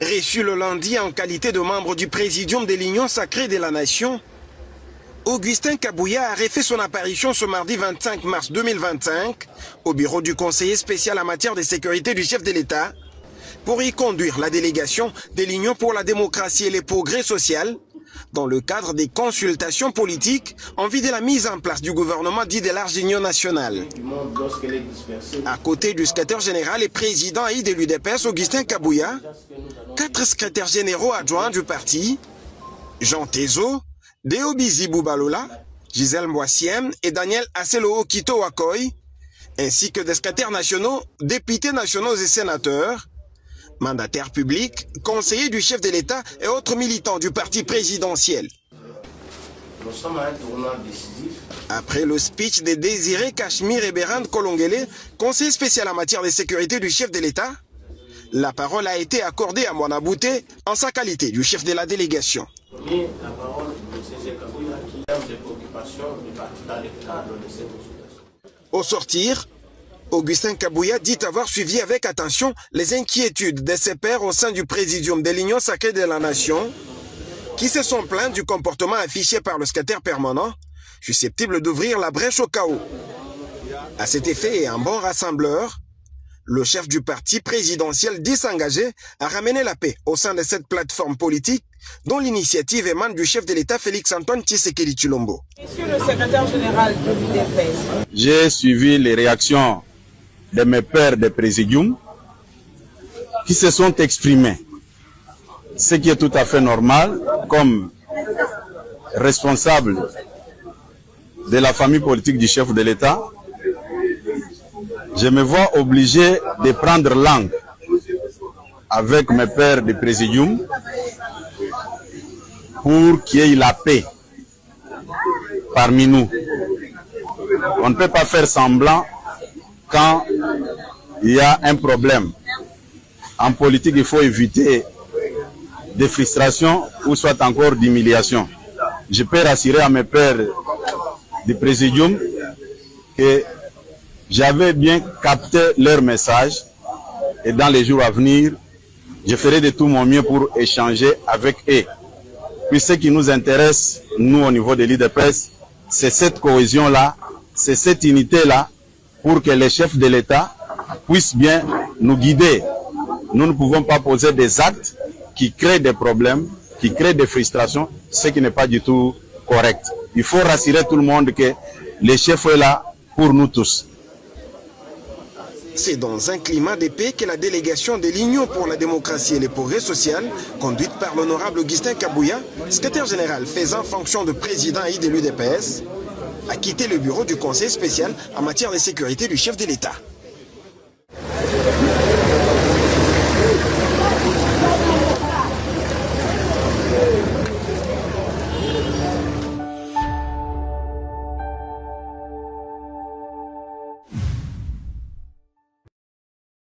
Reçu le lundi en qualité de membre du Présidium de l'Union sacrée de la Nation, Augustin Kabouya a refait son apparition ce mardi 25 mars 2025 au bureau du conseiller spécial en matière de sécurité du chef de l'État pour y conduire la délégation de l'Union pour la démocratie et le progrès social dans le cadre des consultations politiques en vue de la mise en place du gouvernement dit de large union nationale. À côté du secrétaire général et président de l'UDPS, Augustin Kabouya, 4 secrétaires généraux adjoints du parti, Jean Tezo, Deobizi Boubalola, Gisèle Mboissiem et Daniel Aselo Kito Wakoy, ainsi que des secrétaires nationaux, députés nationaux et sénateurs, mandataires publics, conseillers du chef de l'État et autres militants du parti présidentiel. Nous sommes à un tournant décisif. Après le speech de Désiré Cachemire et Bérande Kolongele, conseiller spécial en matière de sécurité du chef de l'État, la parole a été accordée à Moana Bouté en sa qualité du chef de la délégation. Et la parole de M. Kabouya qui a des préoccupations du parti dans le cadre de cette consultation. Au sortir, Augustin Kabouya dit avoir suivi avec attention les inquiétudes de ses pairs au sein du Présidium de l'Union sacrée de la Nation qui se sont plaints du comportement affiché par le secrétaire permanent, susceptible d'ouvrir la brèche au chaos. À cet effet et un bon rassembleur, le chef du parti présidentiel dit s'engager à ramener la paix au sein de cette plateforme politique dont l'initiative émane du chef de l'État Félix-Antoine Tshisekedi Tshilombo. Monsieur le secrétaire général de l'UDPS. J'ai suivi les réactions de mes pairs de présidium qui se sont exprimés, ce qui est tout à fait normal comme responsable de la famille politique du chef de l'État. Je me vois obligé de prendre langue avec mes pairs de présidium pour qu'il y ait la paix parmi nous. On ne peut pas faire semblant quand il y a un problème. En politique, il faut éviter des frustrations ou soit encore d'humiliation. Je peux rassurer à mes pairs du présidium que j'avais bien capté leur message et dans les jours à venir, je ferai de tout mon mieux pour échanger avec eux. Puis ce qui nous intéresse, nous au niveau de l'UDPS, c'est cette cohésion-là, c'est cette unité-là, pour que les chefs de l'État puissent bien nous guider. Nous ne pouvons pas poser des actes qui créent des problèmes, qui créent des frustrations, ce qui n'est pas du tout correct. Il faut rassurer tout le monde que le chef est là pour nous tous. C'est dans un climat de paix que la délégation de l'Union pour la démocratie et le progrès social, conduite par l'honorable Augustin Kabouya, secrétaire général faisant fonction de président de l'UDPS, a quitté le bureau du conseil spécial en matière de sécurité du chef de l'État.